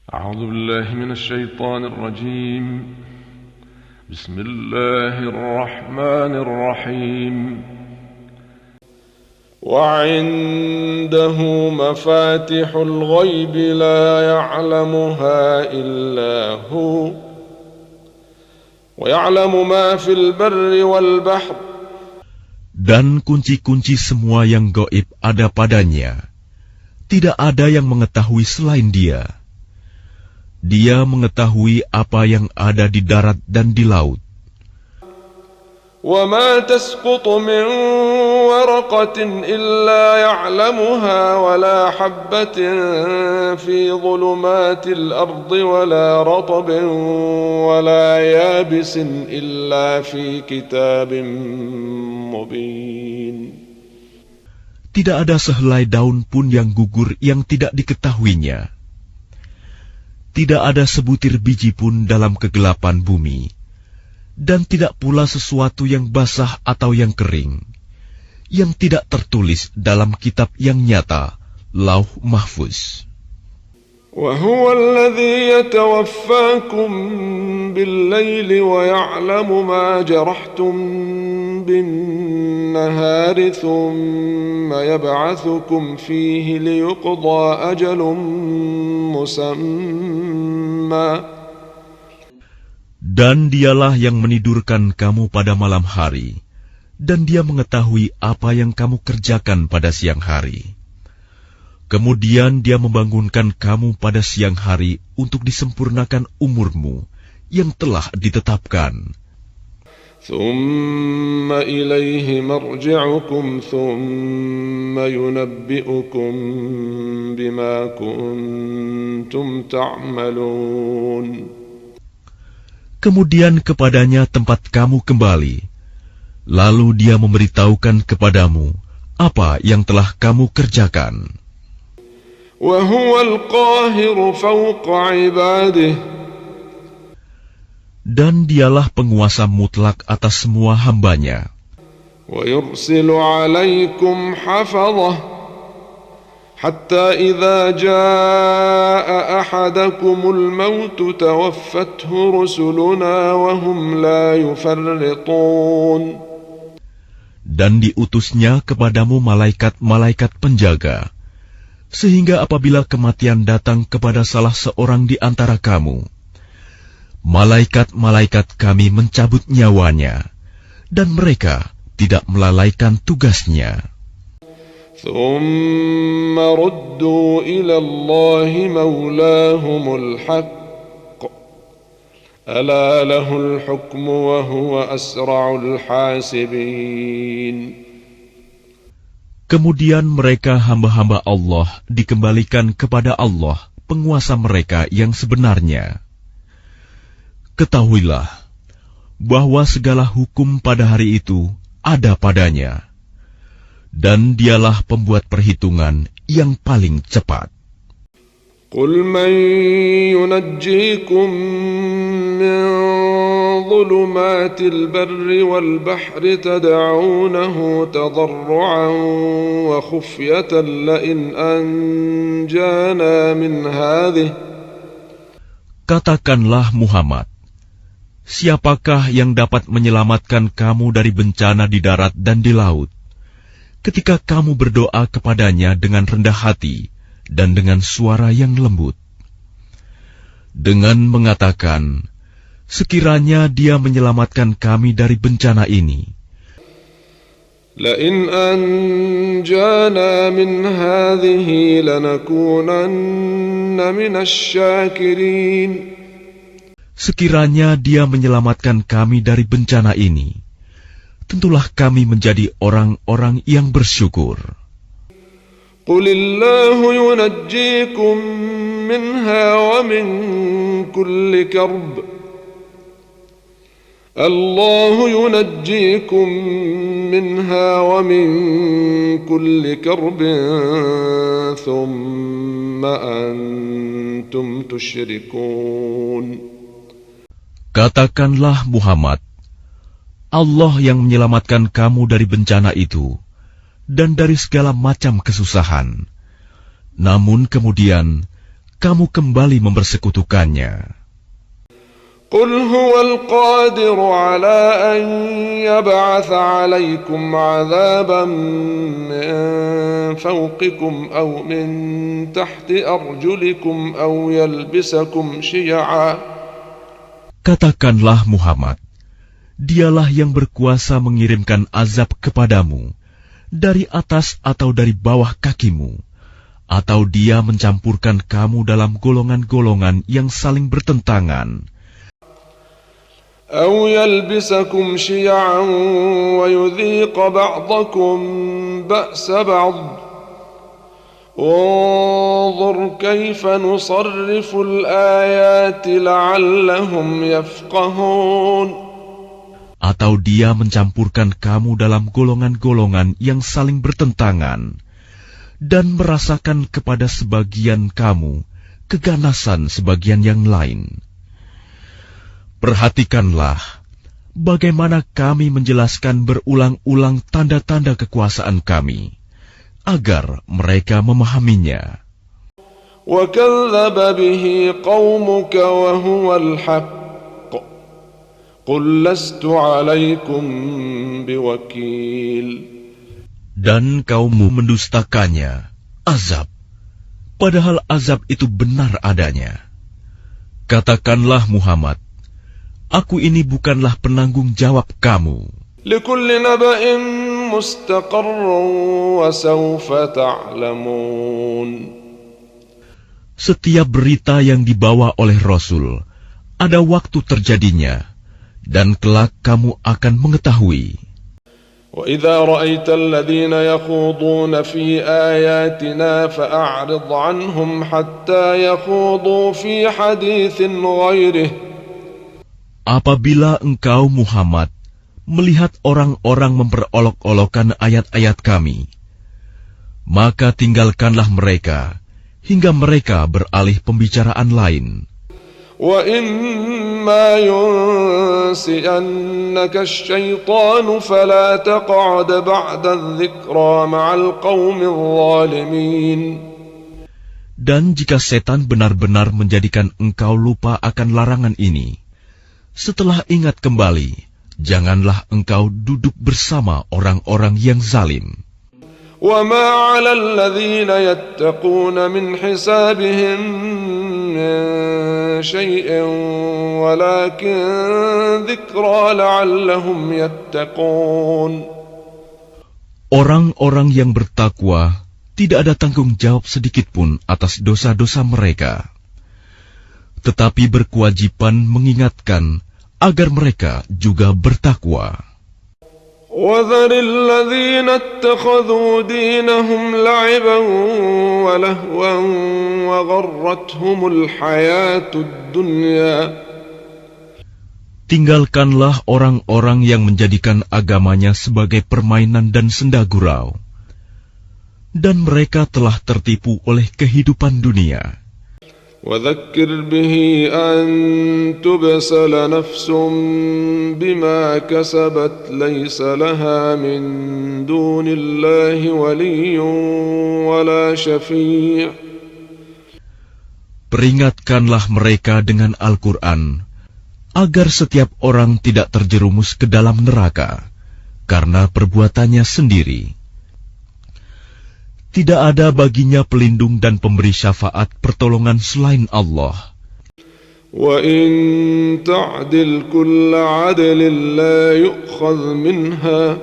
أعوذ بالله من الشيطان الرجيم بسم الله الرحمن الرحيم وعنده مفاتح الغيب لا يعلمها إلا هو ويعلم ما في البر والبحر. Dan kunci-kunci semua yang gaib ada padanya. Tidak ada yang mengetahui selain Dia. Dia mengetahui apa yang ada di darat dan di laut. وَمَا تَسْقُطُ مِنْ وَرَقَةٍ إِلَّا يَعْلَمُهَا وَلَا حَبَّةٍ فِي ظُلُمَاتِ الْأَرْضِ وَلَا رَطْبٍ وَلَا يَابِسٍ إِلَّا فِي كِتَابٍ مُبِينٍ. Tidak ada sehelai daun pun yang gugur yang tidak diketahuinya. Tidak ada sebutir biji pun dalam kegelapan bumi, dan tidak pula sesuatu yang basah atau yang kering, yang tidak tertulis dalam kitab yang nyata, Lauh Mahfuz. وَهُوَ الَّذِي يَتَوَفَّاكُمْ بِاللَّيْلِ وَيَعْلَمُ مَا جَرَحْتُمْ بِالنَّهَارِ ثُمَّ يَبْعَثُكُمْ فِيهِ لِيُقْضَى أَجَلٌ مُّسَمًّى. Dan Dialah yang menidurkan kamu pada malam hari, dan Dia mengetahui apa yang kamu kerjakan pada siang hari. Kemudian Dia membangunkan kamu pada siang hari untuk disempurnakan umurmu yang telah ditetapkan. ثُمَّ إِلَيْهِ مَرْجِعُكُمْ ثُمَّ يُنَبِّئُكُم بِمَا كُنتُمْ تَعْمَلُونَ. Kemudian kepadanya tempat kamu kembali, lalu Dia memberitahukan kepadamu apa yang telah kamu kerjakan. وَهُوَ الْقَاهِرُ فَوْقَ عِبَادِهِ. Dan Dialah penguasa mutlak atas semua hamba-Nya. وَيُرْسِلُ عَلَيْكُمْ حَفَظَةً حَتَّى إِذَا جَاءَ أَحَدَكُمُ الْمَوْتُ تَوَفَّتْهُ رُسُلُنَا وَهُمْ لَا يُفَرِّطُونَ. Dan diutusnya kepadamu malaikat-malaikat penjaga, sehingga apabila kematian datang kepada salah seorang di antara kamu, malaikat-malaikat kami mencabut nyawanya, dan mereka tidak melalaikan tugasnya. ثُمَّ رُدُّوا إِلَى اللَّهِ مَوْلَاهُمُ الْحَقِّ أَلَا لَهُ الْحُكْمُ وَهُوَ أَسْرَعُ الْحَاسِبِينَ. Kemudian mereka hamba-hamba Allah dikembalikan kepada Allah, penguasa mereka yang sebenarnya. Ketahuilah bahwa segala hukum pada hari itu ada padanya, dan Dialah pembuat perhitungan yang paling cepat. قُلْ مَنْ يُنَجِّيكُمْ مِنْ ظُلُمَاتِ الْبَرِّ وَالْبَحْرِ تَدْعُونَهُ تَضَرُّعًا وَخُفْيَةً لَئِنْ أَنْجَانَا مِنْ هَذِهِ. Katakanlah Muhammad, siapakah yang dapat menyelamatkan kamu dari bencana di darat dan di laut, ketika kamu berdoa kepadanya dengan rendah hati dan dengan suara yang lembut, dengan mengatakan, sekiranya Dia menyelamatkan kami dari bencana ini, لَئِنْ أَنْجَانَا مِنْ هَذِهِ لَنَكُونَنَّ مِنَ الشَّاكِرِينَ. sekiranya Dia menyelamatkan kami dari bencana ini, tentulah kami menjadi orang-orang yang bersyukur. قُلِ اللَّهُ يُنَجِّيكُم مِّنْهَا وَمِن كُلِّ كَرْبٍ اللَّهُ يُنَجِّيكُم مِّنْهَا وَمِن كُلِّ كَرْبٍ ثُمَّ أَنْتُمْ تُشْرِكُونَ. Katakanlah Muhammad, Allah yang menyelamatkan kamu dari bencana itu dan dari segala macam kesusahan. Namun kemudian kamu kembali mempersekutukannya. قل هو القادر على أن يبعث عليكم عذابا من فوقكم أو من تحت أرجلكم أو يلبسكم شيعا. Katakanlah Muhammad, Dialah yang berkuasa mengirimkan azab kepadamu dari atas atau dari bawah kakimu, atau Dia mencampurkan kamu dalam golongan-golongan yang saling bertentangan, أو يلبسكم شيعا ويذيق بعضكم بأس بعض انظر كيف نصرف الآيات لعلهم يفقهون. atau Dia mencampurkan kamu dalam golongan-golongan yang saling bertentangan dan merasakan kepada sebagian kamu keganasan sebagian yang lain. Perhatikanlah bagaimana kami menjelaskan berulang-ulang tanda-tanda kekuasaan kami, agar mereka memahaminya. وَكَذَّبَ بِهِ قَوْمُكَ وَهُوَ الْحَقُّ قُلْ لَسْتُ عَلَيْكُمْ بِوَكِيلٍ. Dan kaummu mendustakannya, azab, padahal azab itu benar adanya. Katakanlah Muhammad, Aku ini bukanlah penanggung jawab kamu. لِكُلِّ نَبَإٍ مُسْتَقَرٌّ وَسَوْفَ تَعْلَمُونَ. Setiap berita yang dibawa oleh Rasul, ada waktu terjadinya, dan kelak kamu akan mengetahui. وَإِذَا رَأَيْتَ الَّذِينَ يَخُوضُونَ فِي آيَاتِنَا فَأَعْرِضْ عَنْهُمْ حَتَّى يَخُوضُوا فِي حَدِيثٍ غَيْرِهِ. Apabila engkau Muhammad melihat orang-orang memperolok-olokkan ayat-ayat kami, maka tinggalkanlah mereka hingga mereka beralih pembicaraan lain. وَإِمَّا يُنْسِيَنَّكَ الشَّيْطَانُ فَلَا تَقْعُدْ بَعْدَ الذِّكْرَى مَعَ الْقَوْمِ الظَّالِمِينَ. Dan jika setan benar-benar menjadikan engkau lupa akan larangan ini, setelah ingat kembali, janganlah engkau duduk bersama orang-orang yang zalim. وَمَا عَلَى الَّذِينَ يَتَّقُونَ مِنْ حِسَابِهِمْ مِنْ شَيْءٍ وَلَكِنْ ذِكْرَى لَعَلَّهُمْ يَتَّقُونَ. Orang-orang yang bertakwa tidak ada tanggung jawab sedikitpun atas dosa-dosa mereka, tetapi berkewajiban mengingatkan agar mereka juga bertakwa. وَذَرِ الَّذِينَ اتَّخَذُوا دِينَهُمْ لَعِبًا وَلَهْوًا وَغَرَّتْهُمُ الْحَيَاةُ الدُّنْيَا. Tinggalkanlah orang-orang yang menjadikan agamanya sebagai permainan dan senda gurau, dan mereka telah tertipu oleh kehidupan dunia. وَذَكِّرْ بِهِ أَن تُبْسَلَ نَفْسٌ بِمَا كَسَبَتْ لَيْسَ لَهَا مِن دُونِ اللَّهِ وَلِيٌّ وَلَا شَفِيعٌ. Peringatkanlah mereka dengan Al-Quran, agar setiap orang tidak terjerumus ke dalam neraka karena perbuatannya sendiri. Tidak ada baginya pelindung dan pemberi syafaat pertolongan selain Allah. وَإِن تَعْدِلْ كُلَّ عَدْلٍ لَا يُؤْخَذْ مِنْهَا.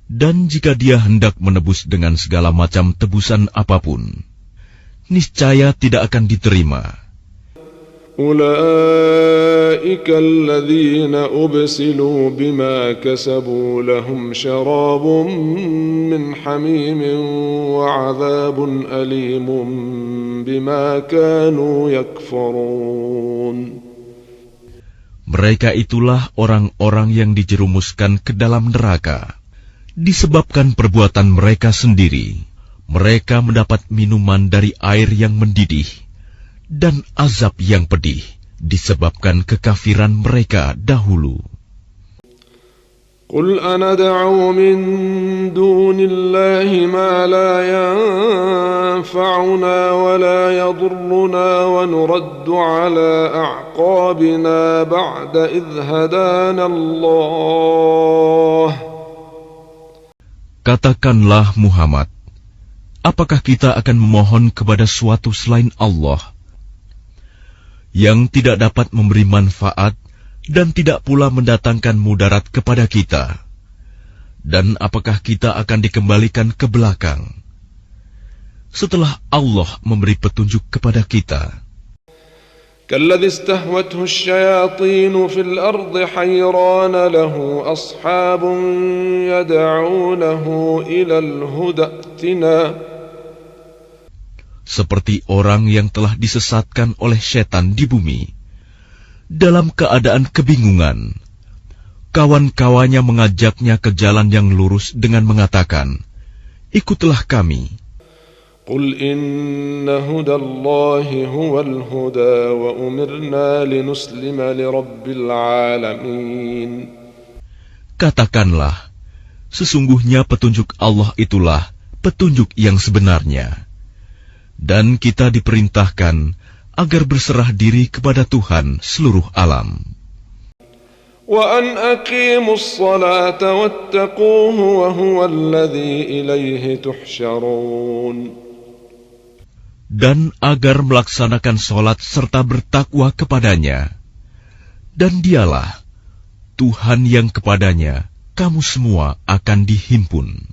Dan jika Dia hendak menebus dengan segala macam tebusan apapun, niscaya tidak akan diterima. أُولَئِكَ الَّذِينَ أُبْسِلُوا بِمَا كَسَبُوا لَهُمْ شَرَابٌ مِّنْ حَمِيمٍ وَعَذَابٌ أَلِيمٌ بِمَا كَانُوا يَكْفُرُونَ. Mereka itulah orang-orang yang dijerumuskan ke dalam neraka disebabkan perbuatan mereka sendiri. Mereka mendapat minuman dari air yang mendidih dan azab yang pedih disebabkan kekafiran mereka dahulu. قل أندعو من دون الله ما لا ينفعنا ولا يضرنا ونرد على أعقابنا بعد إذ هدانا الله. Katakanlah Muhammad, apakah kita akan memohon kepada suatu selain Allah yang tidak dapat memberi manfaat dan tidak pula mendatangkan mudarat kepada kita? Dan apakah kita akan dikembalikan ke belakang setelah Allah memberi petunjuk kepada kita? كالذي استهوته الشياطين في الأرض حيران له أصحاب يدعونه إلى الهدى ائتنا. Seperti orang yang telah disesatkan oleh setan di bumi, dalam keadaan kebingungan, kawan-kawannya mengajaknya ke jalan yang lurus dengan mengatakan, ikutlah kami. قل إن هدى الله هو الهدى وأمرنا لنسلم لرب العالمين. Katakanlah, sesungguhnya petunjuk Allah itulah petunjuk yang sebenarnya. Dan kita diperintahkan agar berserah diri kepada Tuhan seluruh alam. وأن أقيموا الصلاة واتقوه وهو الذي إليه تحشرون. Dan agar melaksanakan sholat serta bertakwa kepadanya. Dan dialah Tuhan yang kepadanya kamu semua akan dihimpun.